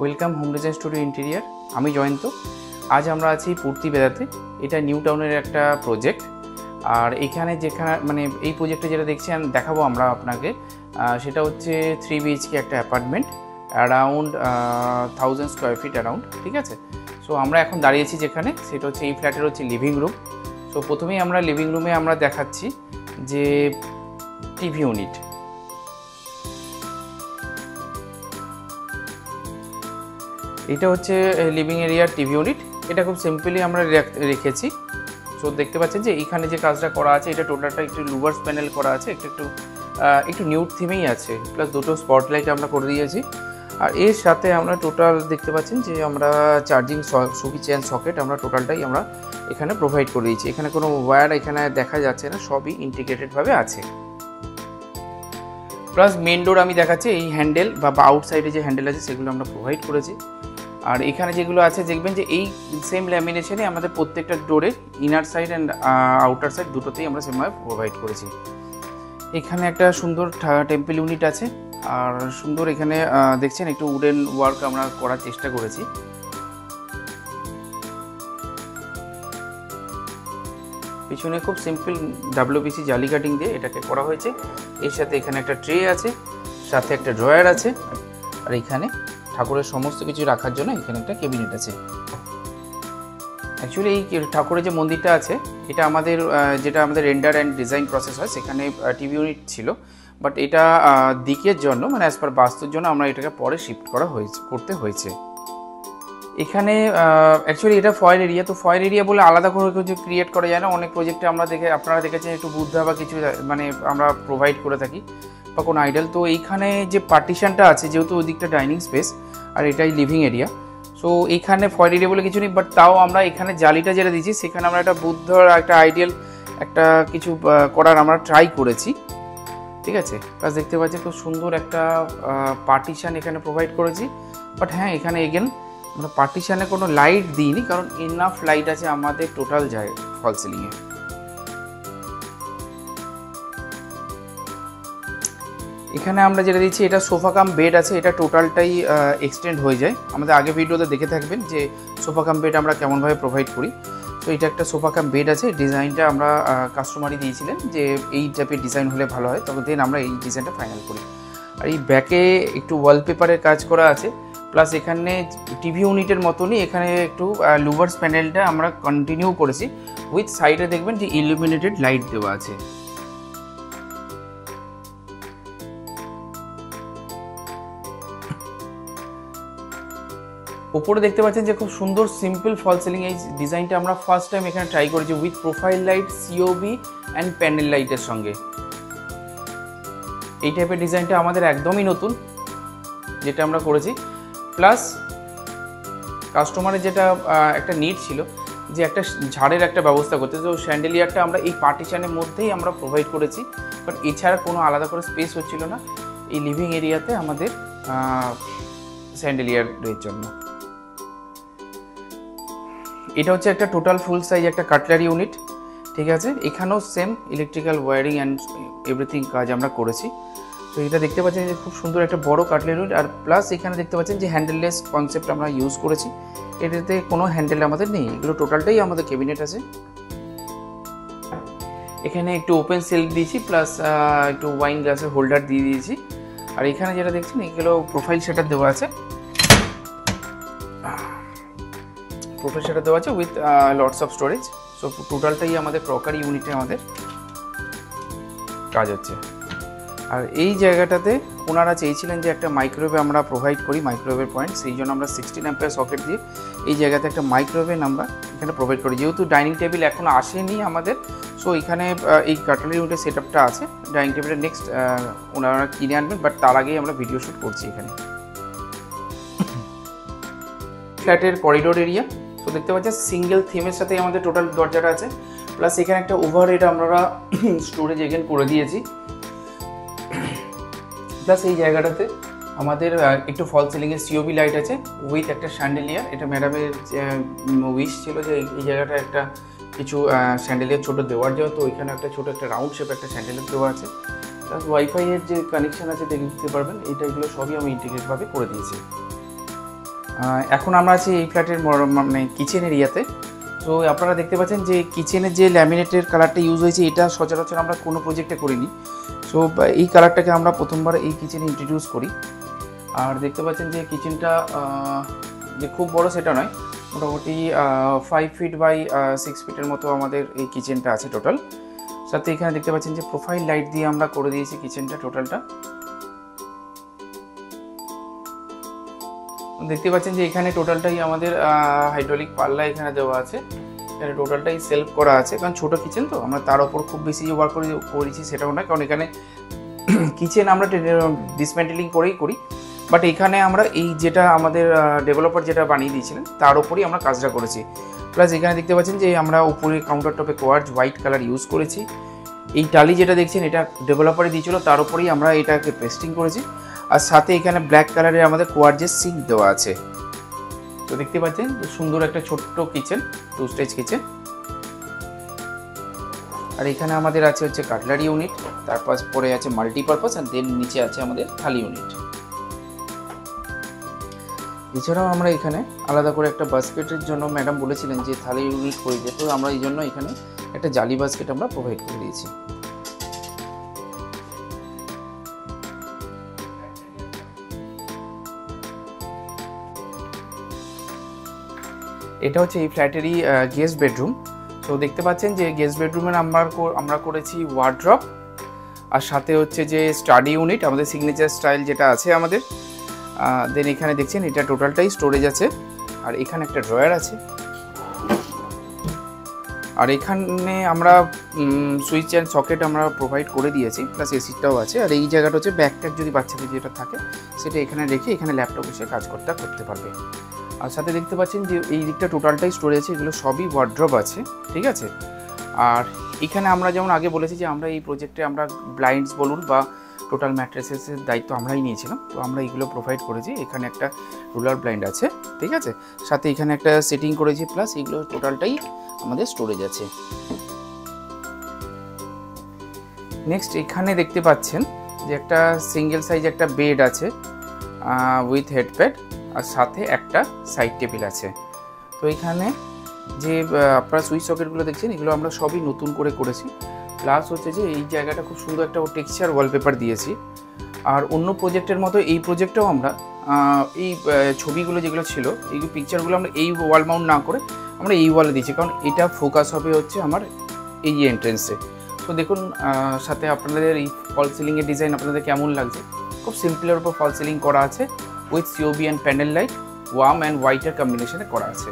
Welcome home design studio interior. আমি জয়ন্ত। আজ আমরা আছি পূর্তি বেদাতে। এটা নিউ টাউনের একটা প্রজেক্ট। আর এখানে যেখানে এই প্রজেক্টে যেটা দেখছেন দেখাবো আমরা আপনাকে, সেটা হচ্ছে 3 BHK একটা apartment, around 1000 square feet around. ঠিক আছে। সো আমরা এখন দাঁড়িয়েছি যেখানে, সেটা হচ্ছে এই ফ্ল্যাটের হচ্ছে লিভিং রুম। সো প্রথমেই আমরা লিভিং রুমে আমরা দেখাচ্ছি যে টিভি ইউনিট। এটা হচ্ছে লিভিং এরিয়ার টিভি ইউনিট। এটা খুব সিম্পলি আমরা রেখেছি। সো দেখতে পাচ্ছেন যে এইখানে যে কাজটা করা আছে, এটা টোটালটা একটু লুভার্স প্যানেল করা আছে, একটু নিউড থিমেই আছে, প্লাস দুটো স্পটলাইট আমরা করে দিয়েছি। আর এর সাথে আমরা টোটাল দেখতে পাচ্ছেন যে আমরা চার্জিং সুইচ অ্যান্ড সকেট আমরা টোটালটাই আমরা এখানে প্রোভাইড করে দিয়েছি। এখানে কোনো ওয়্যার এখানে দেখা যাচ্ছে না, সবই ইন্টিগ্রেটেডভাবে আছে। প্লাস মেন ডোর আমি দেখাচ্ছি, এই হ্যান্ডেল বা আউটসাইডে যে হ্যান্ডেল আছে সেগুলো আমরা প্রোভাইড করেছি। আর এখানে যেগুলো আছে দেখবেন যে এই সেম ল্যামিনেশনে আমাদের প্রত্যেকটা ডোরের inner side and outer side দুটোতেই আমরা সেমভাবে প্রোভাইড করেছি। এখানে একটা সুন্দর টেম্পল ইউনিট আছে, আর সুন্দর এখানে দেখছেন একটু উডেন ওয়ার্ক আমরা করার চেষ্টা করেছি। পিছনে খুব সিম্পল WPC জালি কাটিং দিয়ে এটাকে করা হয়েছে। এর সাথে এখানে একটা ট্রে আছে, সাথে একটা ড্রয়ার আছে, আর এখানে ঠাকুরের সমস্ত কিছু রাখার জন্য এখানে একটা ক্যাবিনেট আছে। অ্যাকচুয়ালি এই ঠাকুরের যে মন্দিরটা আছে, এটা যেটা আমাদের রেন্ডার অ্যান্ড ডিজাইন প্রসেস হয়, সেখানে টিভি ইউনিট ছিল, বাট এটা দিকের জন্য অ্যাজ পার বাস্তুর জন্য আমরা এটাকে পরে শিফট করতে হয়েছে। এখানে অ্যাকচুয়ালি এটা ফয়েল এরিয়া, তো ফয়েল এরিয়া বলে আলাদা করে কিছু ক্রিয়েট করা যায় না। অনেক প্রজেক্টে আপনারা দেখেছেন একটু বুদ্ধা বা কিছু আমরা প্রোভাইড করে থাকি বা কোনো আইডল। তো এইখানে যে পার্টিশনটা আছে, যেহেতু ওই দিকটা ডাইনিং স্পেস আর এটাই লিভিং এরিয়া, সো এইখানে ফয়েল এরিয়া বলে কিছু নেই, বাট তাও আমরা এখানে জালিটা যেটা দিচ্ছি সেখানে আমরা একটা বুদ্ধর একটা আইডিয়াল একটা কিছু করার আমরা ট্রাই করেছি। ঠিক আছে। প্লাস দেখতে পাচ্ছি খুব সুন্দর একটা পার্টিশন এখানে প্রোভাইড করেছি। বাট হ্যাঁ, এখানে এগেন আমরা পার্টিশনে কোনো লাইট দিইনি, কারণ ইনাফ লাইট আছে আমাদের টোটাল যায় ফল সিলিংয়ে। এখানে আমরা যেটা দিচ্ছি, এটা সোফা কাম বেড আছে, এটা টোটালটাই এক্সটেন্ড হয়ে যায়। আমাদের আগে ভিডিওতে দেখে থাকবেন যে সোফা কাম বেড আমরা কেমনভাবে প্রোভাইড করি। তো এটা একটা সোফা কাম বেড আছে। ডিজাইনটা আমরা কাস্টমারই দিয়েছিলেন যে এই টাইপের ডিজাইন হলে ভালো হয়, তবে দেন আমরা এই ডিজাইনটা ফাইনাল করি। আর এই ব্যাকে একটু ওয়ালপেপারের কাজ করা আছে, প্লাস এখানে টিভি ইউনিটের মতনই এখানে একটু লুভার্স প্যানেলটা আমরা কন্টিনিউ করেছি। উইথ সাইডে দেখবেন যে ইলুমিনেটেড লাইট দেওয়া আছে। উপরে দেখতে পাচ্ছেন যে খুব সুন্দর সিম্পল ফল সিলিং। এই ডিজাইনটা আমরা ফার্স্ট টাইম এখানে ট্রাই করেছি with profile light, COB and panel লাইটের সঙ্গে। এই টাইপের ডিজাইনটা আমাদের একদমই নতুন, যেটা আমরা করেছি। প্লাস কাস্টমারের যেটা একটা নিড ছিল যে একটা ঝাড়ের একটা ব্যবস্থা করতে, তো স্যান্ডেলিয়ারটা আমরা এই পার্টিশনের মধ্যেই আমরা প্রোভাইড করেছি, বাট এছাড়া কোনো আলাদা করে স্পেস হচ্ছিল না এই লিভিং এরিয়াতে আমাদের স্যান্ডেলিয়ারের জন্য। এটা হচ্ছে একটা টোটাল ফুল সাইজ একটা কাটলারি ইউনিট। ঠিক আছে। এখানেও same electrical wiring and everything কাজ আমরা করেছি। তো এটা দেখতে পাচ্ছেন যে খুব সুন্দর একটা বড় কাটলারি ইউনিট। আর প্লাস এখানে দেখতে পাচ্ছেন যে হ্যান্ডেললেস কনসেপ্ট আমরা ইউজ করেছি। এটাতে কোনো হ্যান্ডেল আমাদের নেই, এগুলো টোটালটাই আমাদের ক্যাবিনেট আছে। এখানে একটু ওপেন সেলফ দিয়েছি, প্লাস একটু ওয়াইন গ্লাসের হোল্ডার দিয়ে দিয়েছি। আর এখানে যেটা দেখছেন এগুলো প্রোফাইল সেটার দেওয়া আছে, with lots of storage. So টোটালটাই আমাদের ক্রকারি ইউনিটে আমাদের কাজ হচ্ছে। আর এই জায়গাটাতে ওনারা চেয়েছিলেন যে একটা মাইক্রোওয়েভ আমরা প্রোভাইড করি, মাইক্রোওয়েভের পয়েন্ট, সেই জন্য আমরা 16 অ্যাম্পিয়ার সকেট দিয়ে এই জায়গাতে একটা মাইক্রোওয়েভ আমরা এখানে প্রোভাইড করি। যেহেতু ডাইনিং টেবিল এখন আসেনি আমাদের, সো এখানে এই কাটলারি ইউনিটের সেট আপটা আছে। ডাইনিং টেবিলের নেক্সট ওনারা কিনে আনবেন, বাট তার আগেই আমরা ভিডিও শ্যুট করছি এখানে। ফ্ল্যাটের করিডোর এরিয়া, তো দেখতে পাচ্ছেন সিঙ্গেল থিমের সাথে আমাদের টোটাল দরজাটা আছে, প্লাস এখানে একটা ওভারহেড আমরা স্টোরেজ এগেন করে দিয়েছি। প্লাস এই জায়গাটাতে আমাদের একটু ফল সিলিংয়ের COB লাইট আছে উইথ একটা স্যান্ডেলিয়ার। এটা ম্যাডামের উইশ ছিল যে এই জায়গাটা একটা কিছু স্যান্ডেলিয়ার ছোটো দেওয়ার জন্য, তো ওইখানে একটা ছোটো একটা রাউন্ড শেপ একটা স্যান্ডেলিয়ার দেওয়া আছে। প্লাস ওয়াইফাইয়ের যে কানেকশান আছে দেখতে পারবেন, এগুলো সবই আমি ইন্টিগ্রেটভাবে করে দিয়েছি। এখন আমরা আছি এই ফ্ল্যাটের মানে কিচেন এরিয়াতে। তো আপনারা দেখতে পাচ্ছেন যে কিচেনের যে ল্যামিনেটের কালারটা ইউজ হয়েছে এটা সচরাচর আমরা কোনো প্রজেক্টে করিনি। সো এই কালারটাকে আমরা প্রথমবার এই কিচেনে ইন্ট্রোডিউস করি। আর দেখতে পাচ্ছেন যে কিচেনটা যে খুব বড় সেটা নয়, মোটামুটি 5 ফিট বাই 6 ফিটের মতো আমাদের এই কিচেনটা আছে টোটাল। সাথে এখানে দেখতে পাচ্ছেন যে প্রোফাইল লাইট দিয়ে আমরা করে দিয়েছি কিচেনটা টোটালটা। দেখতে পাচ্ছেন যে এখানে টোটালটাই আমাদের হাইড্রোলিক পাল্লা এখানে দেওয়া আছে, এখানে টোটালটাই সেলফ করা আছে। কারণ ছোটো কিচেন তো আমরা তার ওপর খুব বেশি যে ওয়ার্ক করেছি সেটাও না, কারণ এখানে কিচেন আমরা ডিসমেন্টেলিং করেই করি। বাট এখানে আমরা এই যেটা আমাদের ডেভেলপার যেটা বানিয়ে দিয়েছিলেন তার ওপরই আমরা কাজটা করেছি। প্লাস এখানে দেখতে পাচ্ছেন যে আমরা উপরে কাউন্টার টপে কোয়ার্টজ হোয়াইট কালার ইউজ করেছি। এই টালি যেটা দেখছেন এটা ডেভেলপারে দিয়েছিল, তার ওপরেই আমরা এটাকে পেস্টিং করেছি। আর সাথে এখানে ব্ল্যাক কালারের আমাদের কোয়ার্টজের সিঙ্ক দেওয়া আছে। তো দেখতে পাচ্ছেন সুন্দর একটা ছোট্ট কিচেন, 2 স্টেজ কিচেন। আর এখানে আমাদের আছে হচ্ছে কাটলারি ইউনিট, তারপর পরে আছে মাল্টিপারপাস, আর দেন নিচে আছে আমাদের থালি ইউনিট। এছাড়াও আমরা এখানে আলাদা করে একটা বাস্কেটের জন্য ম্যাডাম বলেছিলেন যে থালি ইউনিট করে দিতে, তো আমরা এই জন্য এখানে একটা জালি বাস্কেট আমরা প্রোভাইড করে দিয়েছি। এটা হচ্ছে এই ফ্ল্যাটেরই গেস্ট বেডরুম। তো দেখতে পাচ্ছেন যে গেস্ট বেডরুমের আমরা করেছি ওয়ার্ড্রপ, আর সাথে হচ্ছে যে স্টাডি ইউনিট আমাদের সিগনেচার স্টাইল যেটা আছে আমাদের। দেন এখানে দেখছেন এটা টোটালটাই স্টোরেজ আছে, আর এখানে একটা ড্রয়ার আছে। আর এখানে আমরা সুইচ অ্যান্ড সকেট আমরা প্রোভাইড করে দিয়েছি, প্লাস এসিটাও আছে। আর এই জায়গাটা হচ্ছে ব্যাকপ্যাক যদি বাচ্চাদের যেটা থাকে সেটা এখানে রেখে এখানে ল্যাপটপ বসে কাজ করতে পারবে। আর সাথে দেখতে পাচ্ছেন যে এই দিকটা টোটালটাই স্টোরেজ আছে, এগুলো সবই ওয়ার্ড্রপ আছে, ঠিক আছে। আর এখানে আমরা যেমন আগে বলেছি যে আমরা এই প্রজেক্টে আমরা ব্লাইন্ডস বলুন বা টোটাল ম্যাট্রেসেসের দায়িত্ব আমরাই নিয়েছিলাম, তো আমরা এইগুলো প্রোভাইড করেছি। এখানে একটা রুলার ব্লাইন্ড আছে, ঠিক আছে, সাথে এখানে একটা সেটিং করেছি, প্লাস এইগুলো টোটালটাই আমাদের স্টোরেজ আছে। নেক্সট এখানে দেখতে পাচ্ছেন যে একটা সিঙ্গেল সাইজ একটা বেড আছে উইথ হেডপ্যাড, আর সাথে একটা সাইড টেবিল আছে। তো এখানে যে আপনারা সুইচ সকেটগুলো দেখছেন এগুলো আমরা সবই নতুন করে করেছি। প্লাস হচ্ছে যে এই জায়গাটা খুব সুন্দর একটা টেক্সচার ওয়ালপেপার দিয়েছি। আর অন্য প্রজেক্টের মতো এই প্রজেক্টেও আমরা এই ছবিগুলো যেগুলো ছিল এই পিকচারগুলো আমরা এই ওয়াল মাউন্ট না করে আমরা এই ওয়ালে দিয়েছি, কারণ এটা ফোকাস হবে হচ্ছে আমার এই এন্ট্রেন্সে। তো দেখুন সাথে আপনাদের এই ফল সিলিংয়ের ডিজাইন আপনাদের কেমন লাগছে। খুব সিম্পলের উপর ফল সিলিং করা আছে with COB and panel light, warm and হোয়াইটের কম্বিনেশনে করা আছে।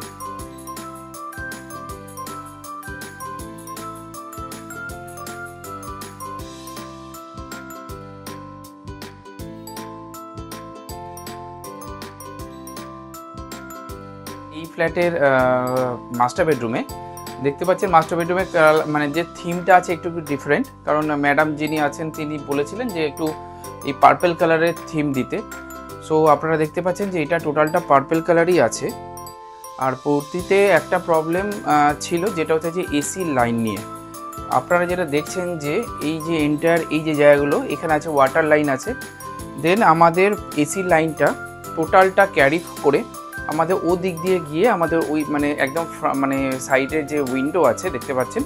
এই ফ্ল্যাটের মাস্টার বেডরুমে দেখতে পাচ্ছেন মাস্টার বেডরুমে মানে যে থিমটা আছে একটু ডিফারেন্ট, কারণ ম্যাডাম যিনি আছেন তিনি বলেছিলেন যে একটু এই পার্পল কালারের থিম দিতে। সো আপনারা দেখতে পাচ্ছেন যে এটা টোটালটা পার্পল কালারই আছে। আর পরবর্তীতে একটা প্রবলেম ছিল যেটা হচ্ছে যে এসি লাইন নিয়ে। আপনারা যেটা দেখছেন যে এই যে এন্টার এই যে জায়গাগুলো এখানে আছে ওয়াটার লাইন আছে, দেন আমাদের এসি লাইনটা টোটালটা ক্যারি করে আমাদের ও দিক দিয়ে গিয়ে আমাদের ওই মানে একদম মানে সাইডের যে উইন্ডো আছে দেখতে পাচ্ছেন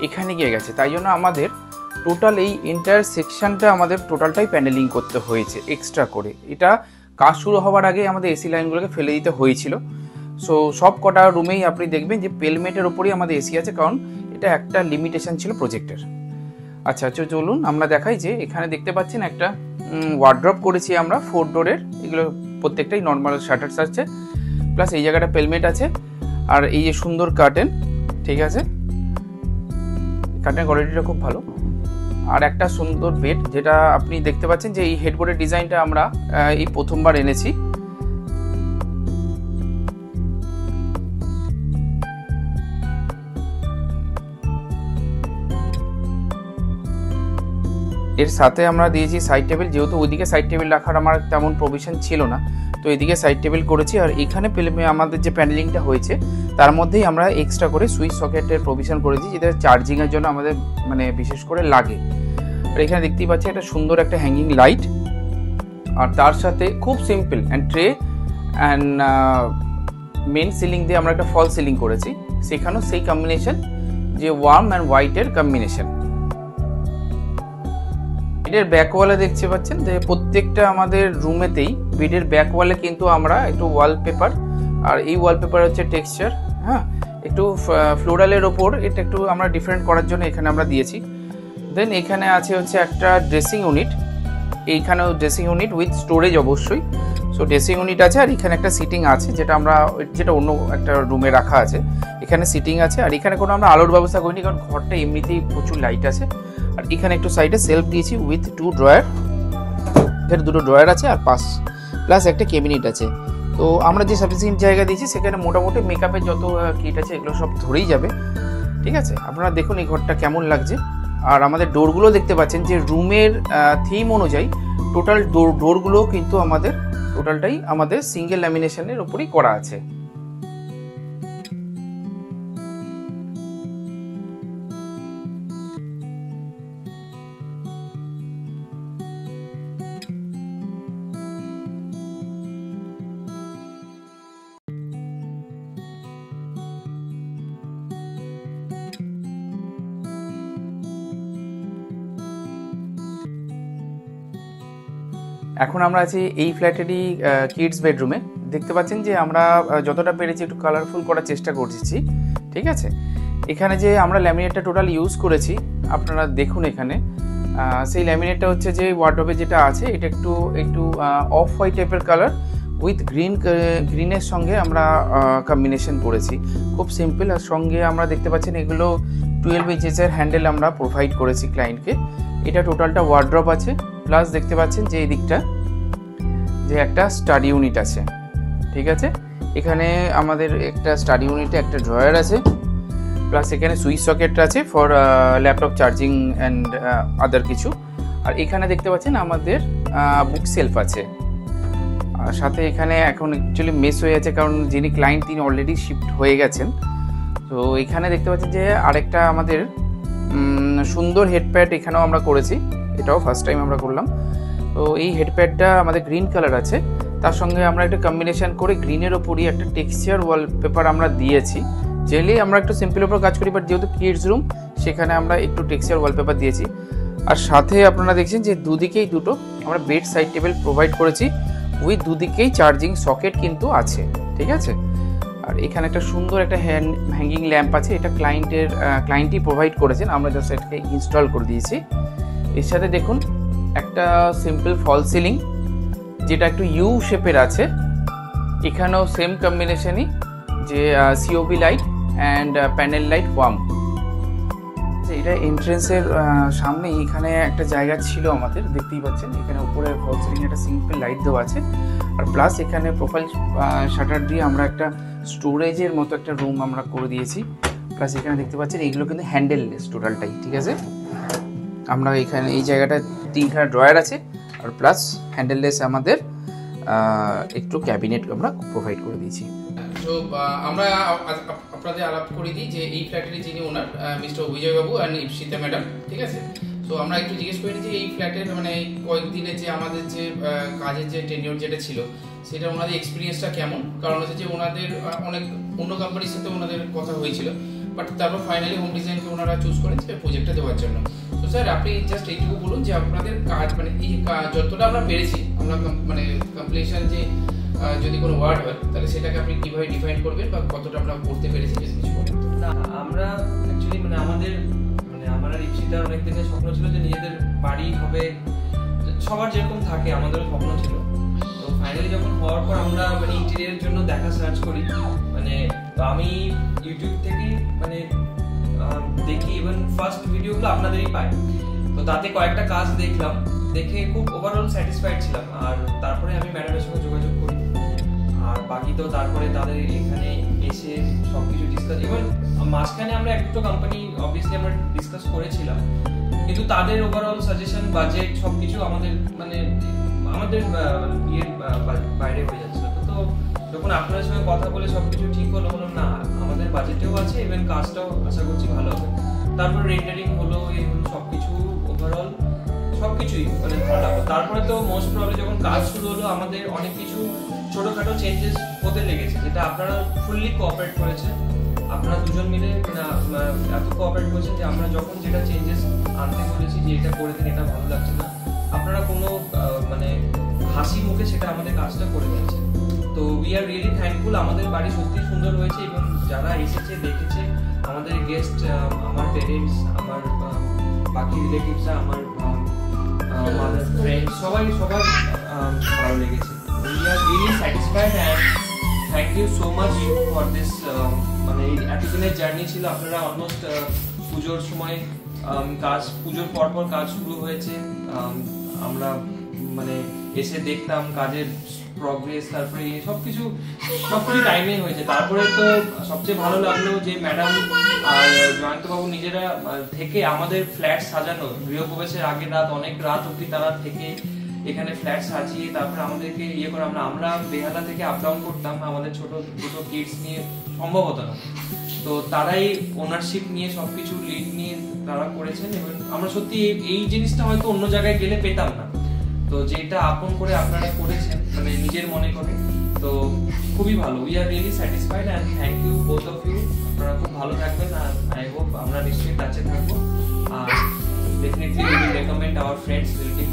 এখানে গিয়ে গেছে। তাই জন্য আমাদের টোটাল এই এন্টায়ার সেকশনটা আমাদের টোটালটাই প্যানেলিং করতে হয়েছে এক্সট্রা করে। এটা কাজ শুরু হওয়ার আগে আমাদের এসি লাইনগুলোকে ফেলে দিতে হয়েছিল। সো সব কটা রুমেই আপনি দেখবেন যে পেলমেটের ওপরেই আমাদের এসি আছে, কারণ এটা একটা লিমিটেশন ছিল প্রজেক্টের। আচ্ছা চলুন আমরা দেখাই যে এখানে দেখতে পাচ্ছেন একটা ওয়ার্ড্রপ করেছি আমরা 4 ডোরের, এগুলো প্রত্যেকটাই নর্মাল শাটার্স আছে, প্লাস এই জায়গাটা পেলমেট আছে। আর এই যে সুন্দর কার্টেন, ঠিক আছে, কার্টেনের কোয়ালিটিটা খুব ভালো। আর একটা সুন্দর বেড যেটা আপনি দেখতে পাচ্ছেন যে এই হেডবোর্ডের ডিজাইনটা আমরা এই প্রথমবার এনেছি। এর সাথে আমরা দিয়েছি সাইড টেবিল, যেহেতু ওইদিকে সাইড টেবিল রাখার আমার তেমন প্রভিশন ছিল না, তো এদিকে সাইড টেবিল করেছি। আর এখানে আমাদের যে প্যানেলিংটা হয়েছে তার মধ্যেই আমরা এক্সট্রা করে সুইচ সকেটের প্রভিশন করেছি, যেটা চার্জিংয়ের জন্য আমাদের মানে বিশেষ করে লাগে। আর এখানে দেখতেই পাচ্ছি একটা সুন্দর একটা হ্যাঙ্গিং লাইট, আর তার সাথে খুব simple and tray and main ceiling দিয়ে আমরা একটা ফল সিলিং করেছি, সেখানেও সেই কম্বিনেশন যে ওয়ার্ম অ্যান্ড হোয়াইটের কম্বিনেশন। বেডের ব্যাক ওয়ালে দেখতে পাচ্ছেন যে প্রত্যেকটা আমাদের রুমেতেই বেডের ব্যাক ওয়ালে কিন্তু আমরা একটু ওয়ালপেপার, আর এই ওয়ালপেপার হচ্ছে টেক্সচার, হ্যাঁ, একটু ফ্লোরালের ওপর এটা একটু আমরা ডিফারেন্ট করার জন্য এখানে আমরা দিয়েছি। দেন এখানে আছে হচ্ছে একটা ড্রেসিং ইউনিট, এইখানেও ড্রেসিং ইউনিট উইথ স্টোরেজ অবশ্যই। সো ড্রেসিং ইউনিট আছে, আর এখানে একটা সিটিং আছে যেটা অন্য একটা রুমে রাখা আছে, এখানে সিটিং আছে। আর এখানে কোনো আমরা আলোর ব্যবস্থা করিনি, কারণ ঘরটা এমনিতেই প্রচুর লাইট আছে। আর এখানে একটু সাইডে সেলফ দিয়েছি উইথ 2 ড্রয়ার, এখানে 2টো ড্রয়ার আছে আর প্লাস একটা ক্যাবিনেট আছে। তো আমরা যে সাফিসিয়েন্ট জায়গা দিয়েছি সেখানে মোটামুটি মেকআপের যত কিট আছে এগুলো সব ধরেই যাবে, ঠিক আছে। আপনারা দেখুন এই ঘরটা কেমন লাগছে। আর আমাদের ডোরগুলো দেখতে পাচ্ছেন যে রুমের থিম অনুযায়ী টোটাল ডোরগুলো কিন্তু টোটালটাই আমাদের সিঙ্গেল ল্যামিনেশনের উপরই করা আছে। এখন আমরা আছি এই ফ্ল্যাটেরই কিডস বেডরুমে। দেখতে পাচ্ছেন যে আমরা যতটা পেরেছি একটু কালারফুল করার চেষ্টা করছি, ঠিক আছে। এখানে যে আমরা ল্যামিনেটটা টোটাল ইউজ করেছি আপনারা দেখুন, এখানে সেই ল্যামিনেটটা হচ্ছে যে ওয়ার্ডরোবে যেটা আছে এটা একটু অফ হোয়াইট টাইপের কালার উইথ গ্রিনের সঙ্গে আমরা কম্বিনেশন করেছি, খুব সিম্পল। আর সঙ্গে আমরা দেখতে পাচ্ছেন এগুলো 12 ইঞ্চেসের হ্যান্ডেল আমরা প্রোভাইড করেছি ক্লায়েন্টকে। এটা টোটালটা ওয়ার্ডরোব আছে, প্লাস দেখতে পাচ্ছেন যে এই দিকটা যে একটা স্টাডি ইউনিট আছে, ঠিক আছে। এখানে আমাদের একটা স্টাডি ইউনিটে একটা ড্রয়ার আছে, প্লাস এখানে সুইচ সকেট আছে for laptop charging and other কিছু। আর এখানে দেখতে পাচ্ছেন আমাদের বুক সেলফ আছে। আর সাথে এখানে এখন অ্যাকচুয়ালি মেস হয়ে আছে, কারণ যিনি ক্লায়েন্ট তিনি অলরেডি শিফট হয়ে গেছেন। তো এখানে দেখতে পাচ্ছেন যে আরেকটা আমাদের সুন্দর হেডপ্যাড এখানেও আমরা করেছি, এটাও ফার্স্ট টাইম আমরা করলাম। তো এই হেডপ্যাডটা আমাদের গ্রিন কালার আছে, তার সঙ্গে আমরা একটা কম্বিনেশন করে গ্রিনের ওপরই একটা টেক্সচার ওয়ালপেপার আমরা দিয়েছি। জেনারেলি আমরা একটু সিম্পল ওপর কাজ করি, বাট যেহেতু কিডস রুম সেখানে আমরা একটু টেক্সচার ওয়ালপেপার দিয়েছি। আর সাথে আপনারা দেখছেন যে দুদিকেই দুটো আমরা বেড সাইড টেবিল প্রোভাইড করেছি উইথ দুদিকেই চার্জিং সকেট কিন্তু আছে, ঠিক আছে। আর এখানে একটা সুন্দর একটা হ্যাঙ্গিং ল্যাম্প আছে, এটা ক্লায়েন্টই প্রোভাইড করেছেন, আমরা জাস্ট এটাকে ইনস্টল করে দিয়েছি। এর সাথে দেখুন একটা সিম্পল ফল সিলিং যেটা একটু ইউ শেপের আছে, এখানেও সেম কম্বিনেশনই যে COB light and panel light warm. এটা এন্ট্রেন্সের সামনে এখানে একটা জায়গা ছিল আমাদের, দেখতেই পাচ্ছেন এখানে উপরে ফল সিলিং একটা সিম্পল লাইট দেওয়া আছে। আর প্লাস এখানে প্রোফাইল শাটার দিয়ে আমরা একটা স্টোরেজের মতো একটা রুম আমরা করে দিয়েছি। প্লাস এখানে দেখতে পাচ্ছেন এইগুলো কিন্তু হ্যান্ডেললেস টোটালটাই, ঠিক আছে। আমরা এখানে এই জায়গাটা 3খানা ড্রয়ার আছে, আর প্লাস হ্যান্ডেললেস আমাদের একটু ক্যাবিনেট আমরা প্রোভাইড করে দিয়েছি। তো আমরা আপনাদের আলাপ করে দিই যে এই ফ্ল্যাটের যিনি ওনার মিস্টার বিজয়বাবু অ্যান্ড ইপসিতা ম্যাডাম, ঠিক আছে। তো আমরা একটু জিজ্ঞেস করি যে এই ফ্ল্যাটের মানে কয়েকদিনে যে আমাদের যে কাজের যে টেনিওর যেটা ছিল সেটা ওনাদের এক্সপিরিয়েন্সটা কেমন, কারণ হচ্ছে যে ওনাদের অনেক অন্য কোম্পানির সাথে ওনাদের কথা হয়েছিল, বাট তারপর ফাইনালি হোম ডিজাইনকে ওনারা চুজ করেন যে প্রজেক্টটা দেওয়ার জন্য। তো স্যার আপনি জাস্ট এইটুকু বলুন যে আপনাদের কাজ মানে এই যতটা আমরা পেরেছি আমরা মানে কমপ্লিশন যে যদি কোনো ওয়ার্ড হয় তাহলে সেটাকে আপনি কিভাবে ডিফাইন করবেন বা কতটা আমরা করতে পেরেছি যদি কিছু বলেন। না আমরা অ্যাকচুয়ালি মানে আমার আর ইপসিতার অনেক দিনের স্বপ্ন ছিল যে নিজেদের বাড়ি হবে, সবার যেরকম থাকে আমাদেরও স্বপ্ন ছিল। তো ফাইনালি যখন হওয়ার পর আমরা মানে ইন্টেরিয়ারের জন্য দেখা সার্চ করি, মানে তো আমি ইউটিউব থেকে মানে দেখি, ইভেন ফার্স্ট ভিডিওগুলো আপনাদেরই পাই। তো তাতে কয়েকটা কাজ দেখলাম, দেখে খুব ওভারঅল স্যাটিসফাইড ছিলাম। আর তারপরে আমি ম্যাডামের সঙ্গে যোগাযোগ করি, আর বাকি তো তারপরে তাদের এখানে এসে সবকিছু ডিসকাস, ইভেন মাঝখানে আমরা এক দুটো কোম্পানি অবভিয়াসলি আমরা ডিসকাস করেছিলাম, কিন্তু তাদের ওভারঅল সাজেশন, বাজেট সবকিছু আমাদের মানে আমাদের ইয়ের বাইরে হয়ে যাচ্ছিল। তো যখন আপনার সঙ্গে কথা বলে সবকিছু ঠিক হলো, বললাম না আমাদের বাজেটেও আছে, ইভেন কাজটাও আশা করছি ভালো হবে। তারপর রেন্ডারিং হলো, এই হলো সবকিছু ওভারঅল সব সবকিছুই মানে ভালো লাগলো। তারপরে তো মোস্ট প্রবলি যখন কাজ শুরু হলো আমাদের অনেক কিছু ছোটখাটো চেঞ্জেস হতে লেগেছে, যেটা আপনারা ফুললি কোঅপারেট করেছেন। আপনারা দুজন মিলে এত কোঅপারেট করেছেন যে আমরা যখন যেটা চেঞ্জেস আনতে বলেছি যে এটা করে দিন, এটা ভালো লাগছে না, আপনারা কোনো মানে হাসি মুখে সেটা আমাদের কাজটা করে দিয়েছে। তো উই আর রিয়েলি থ্যাঙ্কফুল। আমাদের বাড়ি সত্যি সুন্দর হয়েছে এবং যারা এসেছে দেখেছে, আমাদের গেস্ট, আমার প্যারেন্টস, আমার বাকি রিলেটিভসরা, আমার মাদার ফ্রেন্ডস, সবাই ভালো লেগেছে। We are really satisfied and thank you so much for this. মানে এতদিনের জার্নি ছিল। আপনারা অলমোস্ট পুজোর সময় পুজোর পরপর কাজ শুরু হয়েছে। আমরা মানে এসে দেখতাম কাজের প্রগ্রেস, তারপরে সবকিছু টাইমে হয়েছে। তারপরে তো সবচেয়ে ভালো লাগলো যে ম্যাডাম আর জয়ন্তবাবু নিজেরা থেকে আমাদের ফ্ল্যাট সাজানো, গৃহপ্রবেশের আগের রাত, অনেক রাত অব্দি তারা থেকে এখানে ফ্ল্যাট সাজিয়ে তারপরে আমাদেরকে করে আমরা বেহালা থেকে আপ ডাউন করতাম আমাদের ছোট দুটো কিডস নিয়ে, সম্ভব হতো না। তো তারাই ওনারশিপ নিয়ে সবকিছু লিড নিয়ে তারা করেছেন এবং আমরা সত্যি এই জিনিসটা হয়তো অন্য জায়গায় গেলে পেতাম না। তো যেটা আপন করে আপনারা করেছেন মানে নিজের মনে করে, তো খুবই ভালো। We are really satisfied and thank you both of you. আপনারা খুব ভালো থাকবেন আর আই হোপ আমরা নিশ্চয়ই টাচে থাকবো। আর definitely we will recommend our friends relative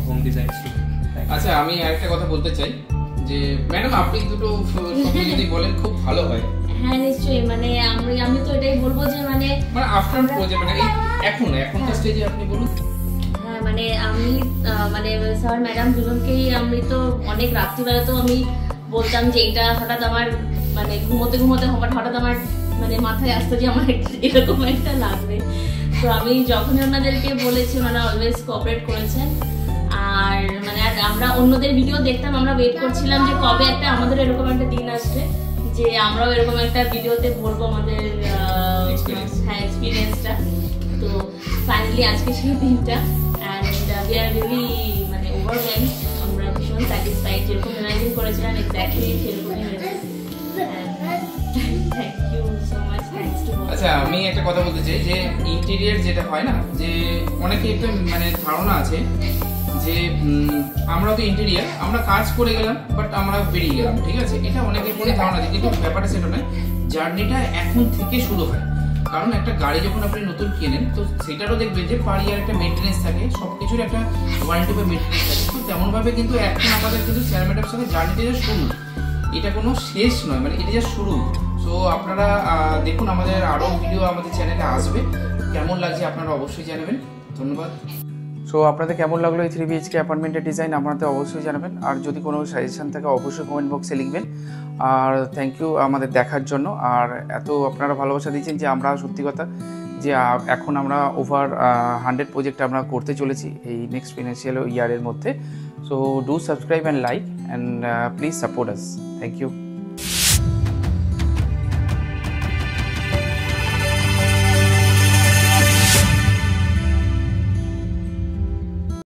home designs too. আচ্ছা, আমি আরেকটা কথা বলতে চাই যে ম্যাডাম আপনি দুটো শব্দ যদি বলেন খুব ভালো হয়। হ্যাঁ নিশ্চয়ই, মানে আমি তো এটাই বলবো যে মানে আফটার প্রজেক্ট মানে এখনকার স্টেজে আপনি বলুন। হ্যাঁ মানে আমি মানে স্যার ম্যাডাম দুজনকেই আমি তো অনেক রাত্রিবেলা তো আমি বলতাম যে এটা হঠাৎ আমার মানে ঘুমোতে ঘুমোতে হঠাৎ আমার মানে মাথায় আসতো যে আমার এরকম একটা লাগবে। তো আমি যখনই ওনাদেরকে বলেছি ওনারা অলওয়েজ কোঅপারেট করেছেন। আর মানে আমরা অন্যদের ভিডিও দেখতাম, আমরা ওয়েট করছিলাম যে কবে একটা আমাদের এরকম একটা দিন আসবে যে আমরাও এরকম একটা ভিডিওতে বলবো আমাদের এক্সপিরিয়েন্সটা। তো ফাইনালি আজকে সেই দিনটা অ্যান্ড উই আর রিয়েলি মানে ওভারওয়েলড। আমরা ভীষণ স্যাটিসফাইড, যেরকম ইমাজিন করেছিলাম এক্স্যাক্টলি সেরকমই হয়েছে। Thank you so much, thanks too. আচ্ছা, আমি একটা কথা বলতে চাই যে ইন্টেরিয়র যেটা হয় না, যে অনেকে একটা মানে ধারণা আছে যে আমরা তো ইন্টেরিয়র, আমরা কাজ করে গেলাম বাট আমরা বেরিয়ে গেলাম, ঠিক আছে, এটা অনেকের মনে ধারণা আছে। কিন্তু ব্যাপারটা সেটা নয়, জার্নিটা এখন থেকে শুরু হয়। কারণ একটা গাড়ি যখন আপনি নতুন কেনেন তো সেটারও দেখবেন যে পার ইয়ার একটা মেনটেন্যান্স থাকে, সবকিছুর একটা ওয়ারেন্টি বা মেনটেন্যান্স থাকে। তো তেমনভাবে কিন্তু এখন আমাদের কিন্তু শেয়ার ম্যাডামের সঙ্গে জার্নিটা যা শুরু, এটা কোনো শেষ নয়, মানে এটা যা শুরু। সো আপনারা দেখুন, আমাদের আরও ভিডিও আমাদের চ্যানেলে আসবে। কেমন লাগছে আপনারা অবশ্যই জানাবেন। ধন্যবাদ। সো আপনাদের কেমন লাগলো এই 3 BHK অ্যাপার্টমেন্টের ডিজাইন আপনাদের অবশ্যই জানাবেন। আর যদি কোনো সাজেশন থাকে অবশ্যই কমেন্ট বক্সে লিখবেন। আর থ্যাংক ইউ আমাদের দেখার জন্য। আর এত আপনারা ভালোবাসা দিচ্ছেন যে আমরা সত্যি কথা যে এখন আমরা ওভার 100 প্রজেক্ট আমরা করতে চলেছি এই নেক্সট ফিনান্সিয়াল ইয়ারের মধ্যে। So do subscribe and like and please support us. Thank you.